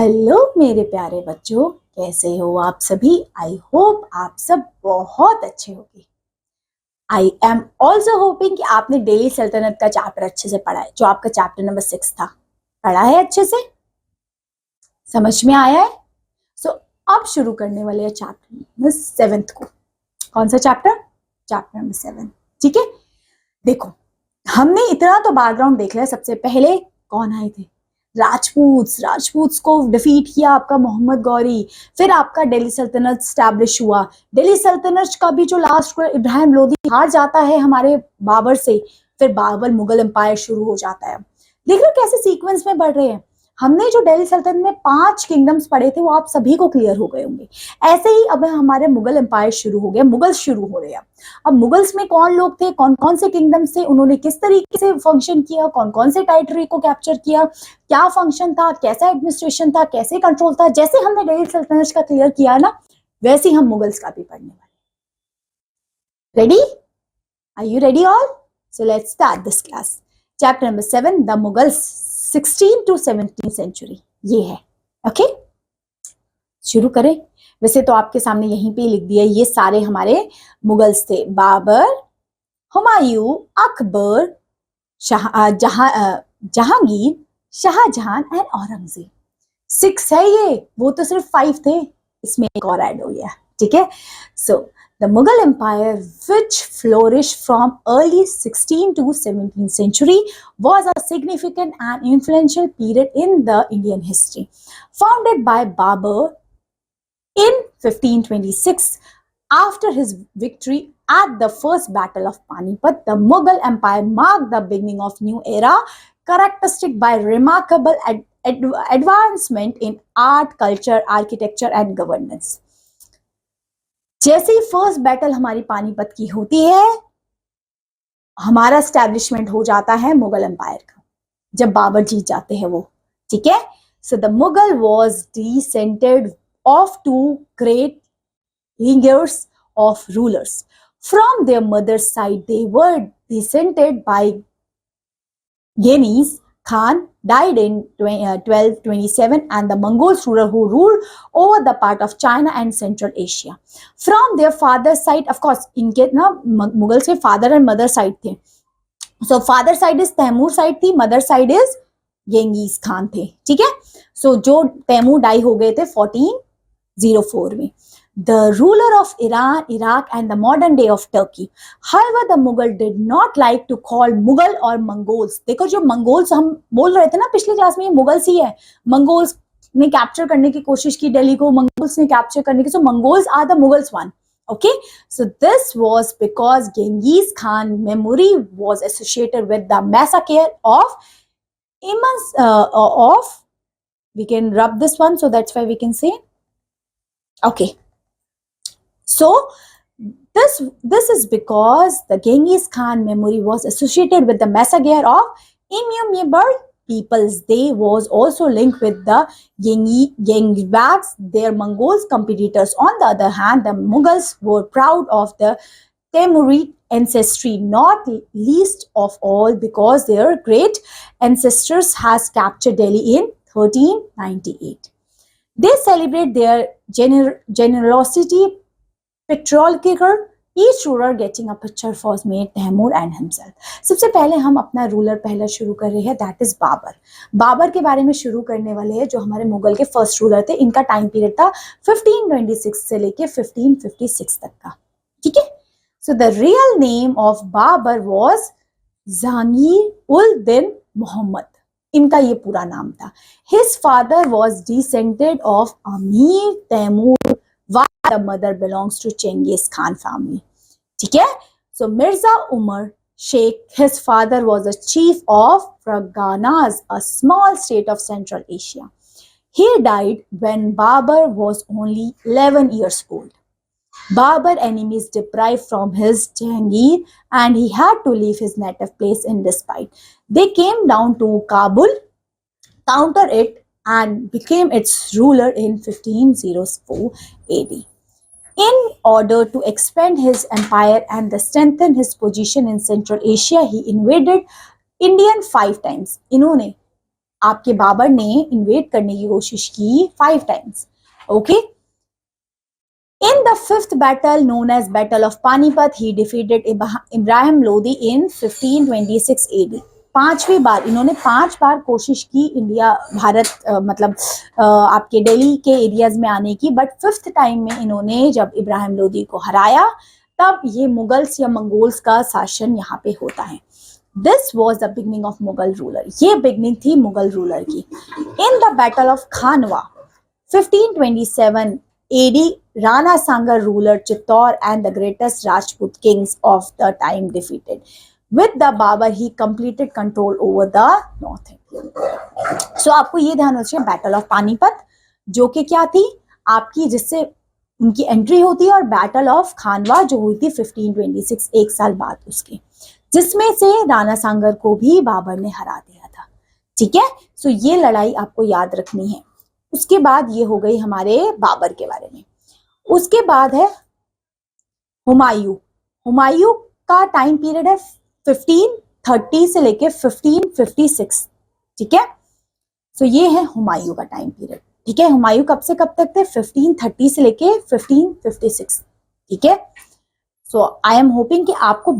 Hello मेरे प्यारे बच्चों, कैसे हो आप सभी। आई होप आप सब बहुत अच्छे होंगे। आई एम ऑल्सो होपिंग कि आपने दिल्ली सल्तनत का चैप्टर अच्छे से पढ़ा है, जो आपका चैप्टर नंबर 6 था। पढ़ा है अच्छे से, समझ में आया है। सो अब शुरू करने वाले हैं चैप्टर नंबर 7 को। कौन सा चैप्टर? Chapter number 7। ठीक है, देखो हमने इतना तो बैकग्राउंड देख लिया। सबसे पहले कौन आए थे? राजपूत को डिफीट किया आपका मोहम्मद गौरी। फिर आपका दिल्ली सल्तनत स्टैब्लिश हुआ। दिल्ली सल्तनत का भी जो लास्ट इब्राहिम लोदी हार जाता है हमारे बाबर से, फिर बाबर मुगल एम्पायर शुरू हो जाता है। देख रहे हो कैसे सीक्वेंस में बढ़ रहे हैं। हमने जो दिल्ली सल्तनत में 5 किंगडम्स पढ़े थे वो आप सभी को क्लियर हो गए होंगे। ऐसे ही अब हमारे मुगल एम्पायर शुरू हो गया, मुगल शुरू हो रहे हैं। अब मुगल्स में कौन लोग थे, कौन कौन से किंगडम्स थे, उन्होंने किस तरीके से फंक्शन किया, कौन कौन से टेरिटरी को कैप्चर किया, क्या फंक्शन था, कैसा एडमिनिस्ट्रेशन था, कैसे कंट्रोल था। जैसे हमने दिल्ली सल्तनत का क्लियर किया ना, वैसे ही हम मुगल्स का भी पढ़ने वाले। Ready? Are you ready all? So let's start this class. Chapter number 7, the Mughals 16 to 17 century, ये है। ओके, शुरू करें। वैसे तो आपके सामने यहीं पे लिख दिया, ये सारे हमारे मुगल्स थे। बाबर, हुमायूं, अकबर, जहांगीर, शाहजहां एंड औरंगजेब। 6 है ये, वो तो सिर्फ 5 थे, इसमें एक और ऐड हो गया। ठीक है, सो the Mughal Empire, which flourished from early 16th to 17th century, was a significant and influential period in the Indian history. Founded by Babur in 1526, after his victory at the First Battle of Panipat, the Mughal Empire marked the beginning of new era, characteristic by remarkable advancement in art, culture, architecture, and governance. जैसे ही first battle हमारी पानीपत की होती है, हमारा establishment हो जाता है Mughal empire का, जब बाबर जीत जाते हैं वो। ठीक है, so the Mughal was descended of 2 great lineages of rulers. From their mother's side, they were descended by Genghis Khan, died in 1227, and the Mongols ruler who ruled over the part of China and Central Asia. From their father's side, of course, इनके ना मुगल से father and mother side थे। So father side is Timur side थी, mother side is Genghis Khan थे। ठीक है, सो जो Taimur die हो गए थे 1404 में। The ruler of Iran, Iraq, and the modern day of Turkey. However, the Mughal did not like to call Mughal or Mongols. देखो जो मंगोल्स हम बोल रहे थे ना पिछले क्लास में, ये मुगल्स ही है। मंगोल्स ने कैप्चर करने की कोशिश की दिल्ली को, मंगोल्स ने कैप्चर करने की, so Mongols are the Mughals one. Okay, so this was because Genghis Khan memory was associated with the massacre of we can rub this one, so that's why we can say. Okay. So this is because the Genghis Khan memory was associated with the massacre of innumerable peoples. They was also linked with the Genghis, their Mongols competitors. On the other hand, the Mughals were proud of the Timurid ancestry, not least of all because their great ancestors has captured Delhi in 1398. They celebrate their generosity. Pictorial, each ruler getting a picture was made Taimur and himself. सबसे पहले हम अपना ruler पहला शुरू कर रहे हैं, that is Babar. Babar के बारे में शुरू करने वाले हैं, जो हमारे मुगल के फर्स्ट रूलर थे। इनका टाइम पीरियड था 1526 से लेके 1556 तक का। ठीक है, so the real name of Babar was Jahangir ul Din Muhammad, इनका ये पूरा नाम था। His father was descended of Amir Timur, the mother belongs to Genghis Khan family. ठीक है, so Mirza Umar Sheikh, his father was a chief of Farghanas, a small state of Central Asia. He died when Babur was only 11 years old. Babur enemies deprived from his Jahangir, and he had to leave his native place in despite. They came down to Kabul, counter it, and became its ruler in 1504 AD. In order to expand his empire and strengthen his position in Central Asia, he invaded India 5 times. इन्होंने आपके बाबर ने invade करने की कोशिश की 5 times. Okay. In the fifth battle, known as Battle of Panipat, he defeated Ibrahim Lodi in 1526 AD. 5वीं बार इन्होंने 5 बार कोशिश की इंडिया भारत मतलब आपके दिल्ली के एरियाज में आने की, बट 5th टाइम में इन्होंने जब इब्राहिम लोदी को हराया तब ये मुगल्स या मंगोल्स का शासन यहाँ पे होता है. This was the beginning of Mughal ruler. ये बिगनिंग थी मुगल रूलर की. In the battle of Khanwa 1527 AD, Rana Sanga ruler Chittor and the greatest Rajput kings of the time defeated. With the Babur, he completed control over the North India. So आपको ये ध्यान रखिए, battle of Panipat जो कि क्या थी आपकी, जिससे उनकी एंट्री होती है, और बैटल ऑफ खानवा जो हुई थी 1526 एक साल बाद उसके, जिसमें से राणा सांगर को भी बाबर ने हरा दिया था. ठीक है. सो ये लड़ाई आपको याद रखनी है. उसके बाद ये हो गई हमारे बाबर के बारे में. उसके बाद है हुमायूं. हुमायूं का टाइम पीरियड है 1530 से लेके 1556. ठीक है. सो ये है हुमायूं का टाइम पीरियड. ठीक है. हुमायूं कब से कब तक थे? 1530 से लेके 1556. ठीक है. सो आई एम होपिंग कि आपको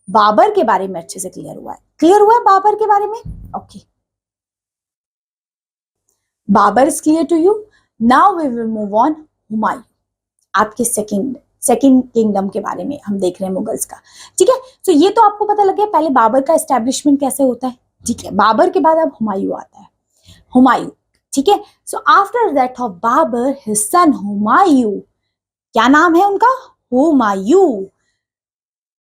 बाबर के बारे में अच्छे से क्लियर हुआ है. क्लियर हुआ है बाबर के बारे में? Okay. Babur is clear to you. Now we will move on Humayun. आपके सेकंड किंगडम के बारे में हम देख रहे हैं, मुगल्स का. ठीक है. तो ये तो आपको पता लग गया पहले बाबर का एस्टेब्लिशमेंट कैसे होता है. ठीक है. बाबर के बाद अब हुमायूं आता है. हुमायूं. ठीक है. So after that of Babur his son Humayun, क्या नाम है उनका? Humayun.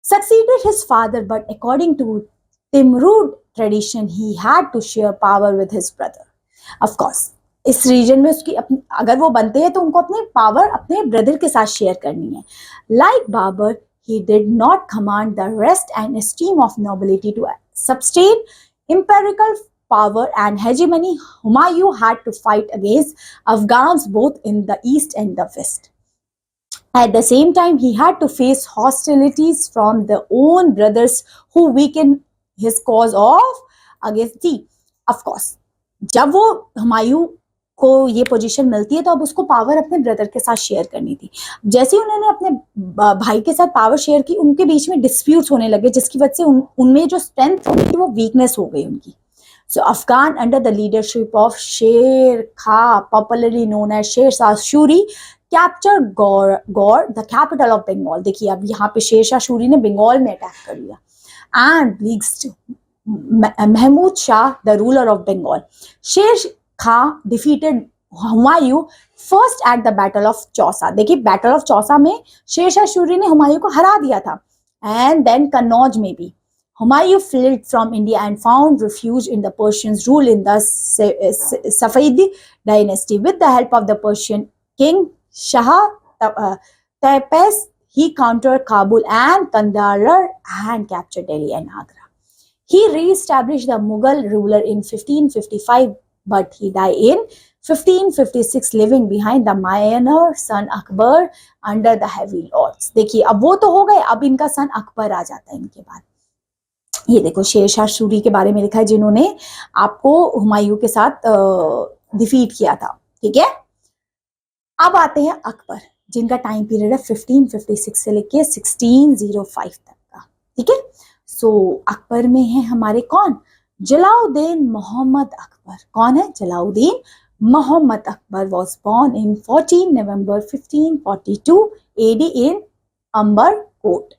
Succeeded his father, but according to Timurud tradition, he had to share power with his brother. Of course, इस रीजन में उसकी अगर वो बनते हैं तो उनको अपनी पावर अपने ब्रदर के साथ शेयर करनी है. Like Babur, he did not command the rest and esteem of nobility to sustain imperial power and hegemony. Humayun had to fight against Afghans both in the east and the west. At the same time, he had to face hostilities from their own brothers who weakened his cause of against the. Of course, जब वो हुमायूं को ये position मिलती है तो अब उसको power अपने ब्रदर के साथ शेयर करनी थी. जैसे ही उन्होंने अपने भाई के साथ पावर शेयर की, उनके बीच में डिस्प्यूट्स होने लगे, जिसकी वजह से उनमें जो स्ट्रेंथ हो गई थी वो वीकनेस हो गई उनकी. So Afghan under the leadership of Sher Khan, popularly known as Sher Shah Suri, captured Gaur, the capital of Bengal. देखिए अब यहाँ पे शेर शाह सूरी ने बंगाल में अटैक कर लिया. And bleached Mahmud Shah, the ruler of Bengal. Sher Khan defeated Humayun first at the Battle of Chausa. देखिए Battle of Chausa में शेर शाह सूरी ने हुमायूं को हरा दिया था. And then Kannauj में भी. Humayun fled from India and found refuge in the Persians' rule in the Safavid dynasty. With the help of the Persian king Shah Tepes, he countered Kabul and Kandahar and captured Delhi and Agra. He re-established the Mughal ruler in 1555, but he died in 1556, leaving behind the minor son Akbar under the heavy lords. देखिए अब वो तो हो गए, अब इनका सन अकबर आ जाता है इनके बाद. ये देखो शेर शाह सूरी के बारे में लिखा है, जिन्होंने आपको हुमायूं के साथ डिफीट किया था. ठीक है. अब आते हैं अकबर, जिनका टाइम पीरियड है 1556 से लेके 1605 तक का. ठीक है. सो अकबर में है हमारे कौन? जलाउद्दीन मोहम्मद अकबर. कौन है? Jalauddin Mohammad Akbar was born in 14 November 1542 AD in Umbercourt.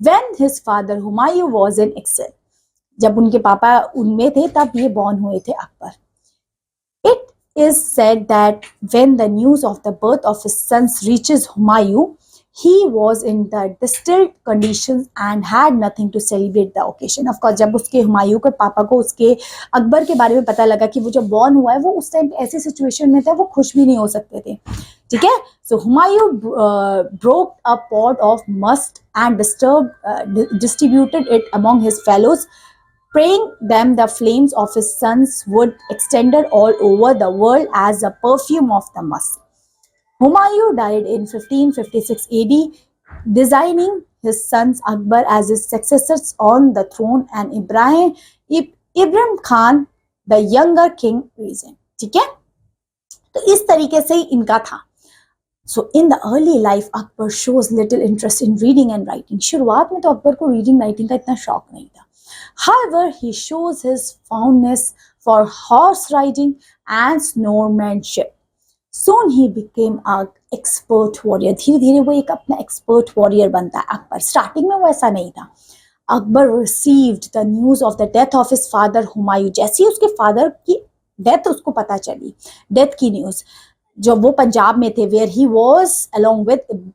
When his father Humayun was in exile, जब उनके पापा उनमें थे तब ये बॉर्न हुए थे Akbar. It is said that when the news of the birth of his sons reaches Humayun, he was in the distressed conditions and had nothing to celebrate the occasion. Of course, जब उसके हुमायूं के पापा को उसके अकबर के बारे में पता लगा कि वो जब बॉर्न हुआ है, वो उस टाइम ऐसी सिचुएशन में था, वो खुश भी नहीं हो सकते थे. ठीक है. So Humayun broke a pot of musk and distributed it among his fellows, praying them the flames of his sons would extended all over the world as the perfume of the musk. Humayun died in 1556 AD, designing his sons Akbar as his successors on the throne, and Ibrahim Khan the younger king reason. ठीक है, तो इस तरीके से ही इनका था। So in the early life, Akbar shows little interest in reading and writing. शुरुआत में तो अकबर को रीडिंग राइटिंग का इतना शौक नहीं था. However, he shows his fondness for horse riding and snowmanship. Soon he became an expert warrior. धीरे धीरे वो एक अपना expert warrior बनता है अकबर. स्टार्टिंग में वो ऐसा नहीं था. Akbar received the news of the death of his father Humayun. जैसे ही उसके फादर की डेथ उसको पता चली, डेथ की न्यूज, जब वो पंजाब में थे, where he was along with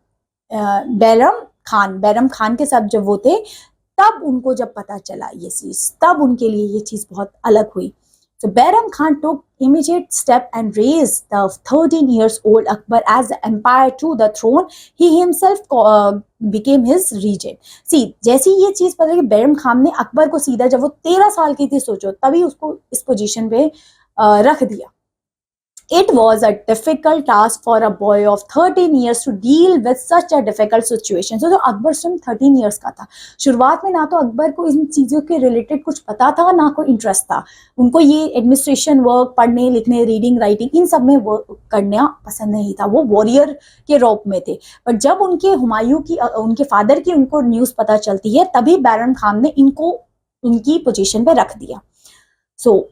Bairam Khan के साथ जब वो थे, तब उनको जब पता चला ये चीज, तब उनके लिए ये चीज बहुत अलग हुई. So Bayram Khan took immediate step and raised the 13 years old Akbar as the empire to the throne. He himself became his regent. See, जैसी ये चीज पता है कि बैरम खान ने अकबर को सीधा, जब वो 13 साल की थी, सोचो, तभी उसको इस पोजीशन पे रख दिया. It was a difficult task for a boy of 13 years to deal with such a difficult situation. So, जो अकबर सिर्फ 13 years का था, शुरुआत में ना तो अकबर को इन चीज़ों के रिलेटेड कुछ पता था, ना कोई इंटरेस्ट था. उनको ये एडमिनिस्ट्रेशन वर्क, पढ़ने लिखने, रीडिंग राइटिंग, इन सब में वर्क करना पसंद नहीं था. वो वॉरियर के रूप में थे. पर जब उनके हुमायूं की, उनके फादर की उनको न्यूज़ पता चलती है, तभी बैरम खान ने इनको उनकी पोजीशन पे रख दिया.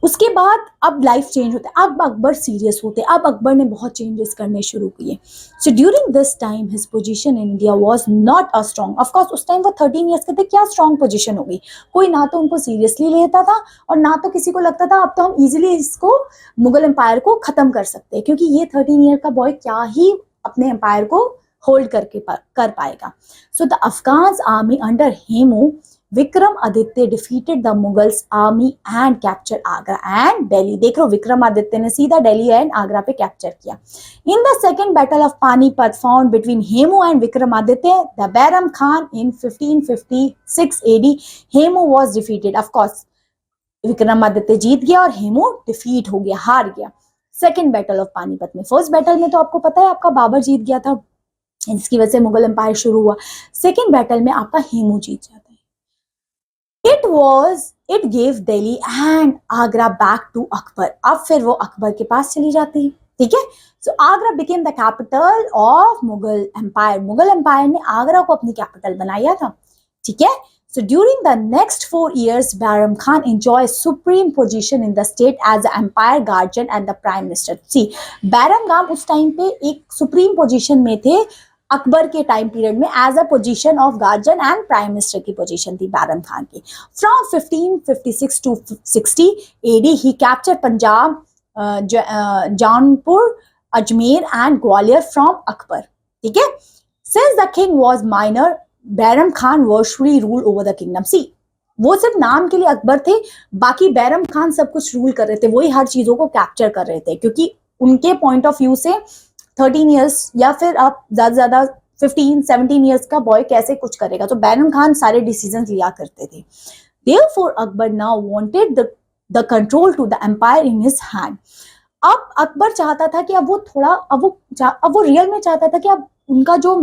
उसके बाद अब लाइफ चेंज होता है. अब अकबर सीरियस होते हैं. अब अकबर ने बहुत चेंजेस करने शुरू किए. So during this time his position in India was not a strong. Of course उस टाइम वो 13 इयर्स के थे, क्या स्ट्रॉन्ग पोजीशन होगी. कोई ना तो उनको सीरियसली लेता था, और ना तो किसी को लगता था अब तो हम इजीली इसको, मुगल एम्पायर को खत्म कर सकते हैं, क्योंकि ये 13 ईयर का बॉय क्या ही अपने एम्पायर को होल्ड कर पाएगा. So the Afghan army under Hemu Vikramaditya defeated the Mughals army and captured Agra and Delhi. देख लो, विक्रमादित्य ने सीधा दिल्ली एंड आगरा पे कैप्चर किया. In the second battle of Panipat found between Hemu and Vikramaditya, the Bayram Khan in 1556 AD, Hemu was defeated. Of course, Vikramaditya जीत गया और Hemu defeat हो गया, हार गया. सेकेंड बैटल ऑफ पानीपत में. फर्स्ट बैटल में तो आपको पता है आपका बाबर जीत गया था, इसकी वजह से मुगल एम्पायर शुरू हुआ. सेकेंड बैटल में आपका हेमू जीत जाता है. It gave Delhi and Agra back to Akbar. अब फिर वो अकबर के पास चली जाती है. ठीक है. So Agra became the capital of Mughal Empire. Mughal empire ने आगरा को अपनी कैपिटल बनाया था. ठीक है. So during the next 4 years, Bayram Khan enjoyed supreme position in the state as the empire guardian and the prime minister. See, Bairam Khan उस time पे एक सुप्रीम पोजीशन में थे अकबर के टाइम पीरियड में, as a position of guardian and prime minister की position थी बैरम खान की. From 1556 to 60 AD he capture Punjab, Jaunpur, Ajmer and Gwalior from Akbar. ठीक है. Since the king was minor, Bairam Khan virtually rule over the kingdom. See, वो सिर्फ नाम के लिए अकबर थे, बाकी बैरम खान सब कुछ रूल कर रहे थे, वही हर चीजों को कैप्चर कर रहे थे, क्योंकि उनके पॉइंट ऑफ व्यू से 13 इयर्स या फिर आप ज्यादा ज्यादा 15-17 इयर्स का बॉय कैसे कुछ करेगा. तो बैरम खान सारे डिसीजन लिया करते थे. Therefore, Akbar now wanted the control to the empire in his hand. अब अकबर चाहता था कि अब वो रियल में चाहता था कि अब उनका जो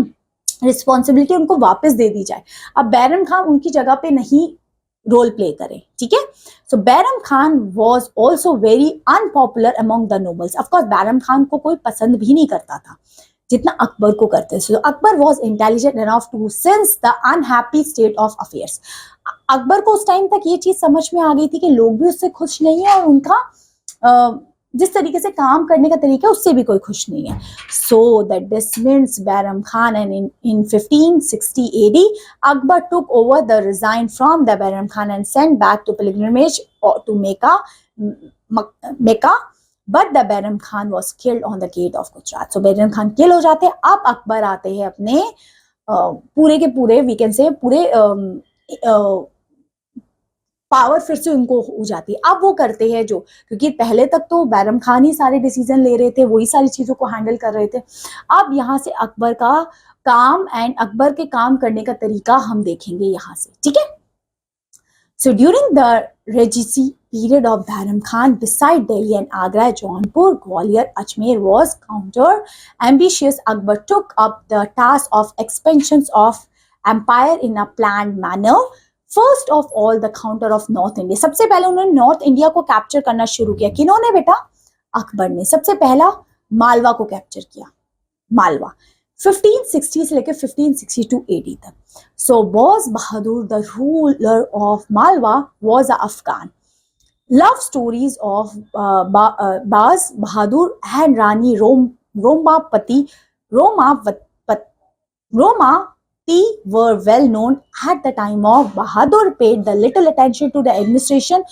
रिस्पॉन्सिबिलिटी उनको वापस दे दी जाए. अब बैरम खान उनकी जगह पे नहीं रोल प्ले करे. ठीक है. So Bairam Khan was also very unpopular among the nobles. Of course Bairam Khan को कोई पसंद भी नहीं करता था जितना अकबर को करते. So Akbar was intelligent enough to sense the unhappy state of affairs. Akbar को उस टाइम तक ये चीज समझ में आ गई थी कि लोग भी उससे खुश नहीं है, और उनका जिस तरीके से काम करने का तरीका उससे भी कोई खुश नहीं है. So that dismissed Bairam Khan, and in 1560 AD Akbar took over the resign from the Bayram Khan and sent back to pilgrimage to Mecca, but the Bayram Khan was killed on the gate of Gujarat. So Bairam Khan kill हो जाते हैं. अब अकबर आते हैं अपने पूरे के पूरे, वी कैन से पूरे पावर फिर से उनको हो जाती है. अब वो करते हैं जो, क्योंकि पहले तक तो बैरम खान ही सारे डिसीजन ले रहे थे, वही सारी चीजों को हैंडल कर रहे थे. अब यहाँ से अकबर का काम एंड अकबर के काम करने का तरीका हम देखेंगे यहाँ से. ठीक है. So during the regency period of Bairam Khan, beside Delhi and Agra, Jaunpur, Gwalior, Ajmer was counter ambitious. Akbar took up the task of expansions of empire in a planned manner. First of all the counter of north India, सबसे पहले उन्होंने north India को capture करना शुरू किया। किन्होंने बेटा? अकबर ने सबसे पहला मालवा को कैप्चर किया, मालवा 1560 से लेकर 1562 एडी तक। So Baz Bahadur the ruler of Malwa was a Afghan. Love stories of Baz Bahadur and Rani Roopmati were well known at the time of Bahadur paid the little attention to the administration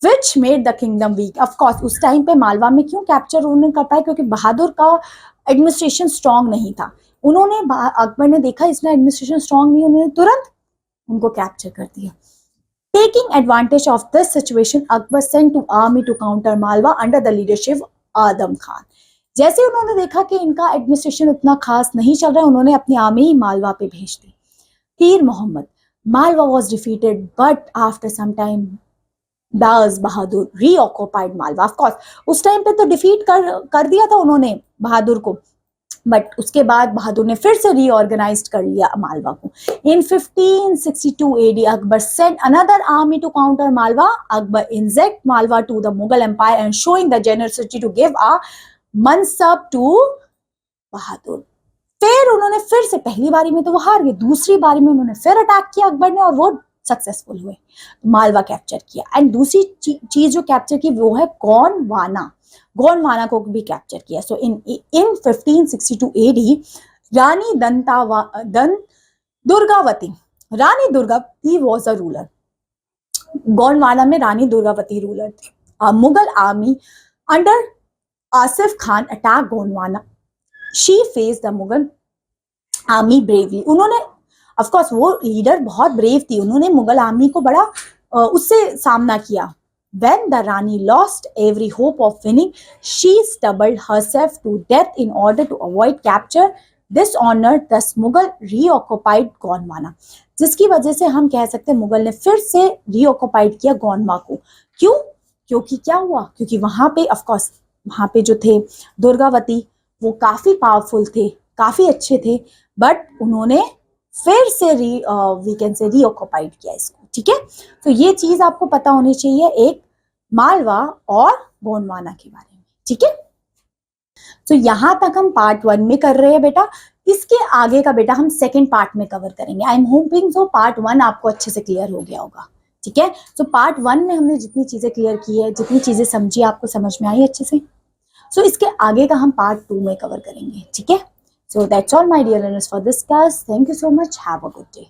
which made the kingdom weak. Of course उस time पे मालवा में क्यों capture उन्होंने कर पाए? क्योंकि बहादुर का administration strong नहीं था। उन्होंने अकबर ने देखा इसमें एडमिनिस्ट्रेशन स्ट्रांग नहीं, उन्होंने तुरंत उनको कैप्चर कर दिया। Taking advantage of this situation, Akbar sent to army to counter Malwa under the leadership of Adam Khan. जैसे उन्होंने देखा कि इनका एडमिनिस्ट्रेशन इतना खास नहीं चल रहा है, उन्होंने अपनी आर्मी मालवा पे भेज दी। पीर Mohammad, Malwa was defeated, but after some time, बाज बहादुर reoccupied मालवा. Of course, उस टाइम पे तो डिफीट कर दिया था उन्होंने बहादुर को, बट उसके बाद बहादुर ने फिर से रीऑर्गेनाइज कर लिया मालवा को। In 1562 AD Akbar sent another army to counter Malwa. Akbar annexed Malwa to the Mughal empire and showing the generosity to give a mansab to Bahadur. फिर उन्होंने फिर से, पहली बारी में तो वो हार गए, दूसरी बारी में उन्होंने फिर अटैक किया अकबर ने और वो सक्सेसफुल हुए, मालवा कैप्चर किया। एंड दूसरी चीज जो कैप्चर की वो है गोंडवाना, गोंडवाना को भी कैप्चर किया। So in 1562 AD Rani Durgavati was a ruler. Gondwana में रानी दुर्गावती रूलर थी। Mughal army under Asif Khan attack Gondwana. She face the Mughal army bravely. उन्होंने, ऑफ कोर्स वो लीडर बहुत ब्रेव थी, उन्होंने मुगल आर्मी को बड़ा उससे सामना किया। When the Rani lost every hope of winning, she stubbled herself to death in order to avoid capture. Dishonored, thus Mughal reoccupied Gondwana. जिसकी वजह से हम कह सकते हैं मुगल ने फिर से reoccupied किया गोंडवा को। क्यों? क्योंकि क्या हुआ? क्योंकि वहां पे ऑफ कोर्स वहां पे जो थे दुर्गावती वो काफी पावरफुल थे, काफी अच्छे थे, बट उन्होंने फिर से वी कैन से रीऑक्युपाइड किया इसको। ठीक है, तो ये चीज आपको पता होनी चाहिए एक मालवा और गोंडवाना के बारे में। ठीक है, तो यहां तक हम पार्ट 1 में कर रहे हैं बेटा। इसके आगे का बेटा हम सेकंड पार्ट में कवर करेंगे। I am hoping so part 1 आपको अच्छे से क्लियर हो गया होगा। ठीक है, तो पार्ट 1 में हमने जितनी चीजें क्लियर की है, जितनी चीजें समझी, आपको समझ में आई अच्छे से, सो इसके आगे का हम पार्ट 2 में कवर करेंगे। ठीक है, so that's all my dear learners for this class. Thank you so much, have a good day.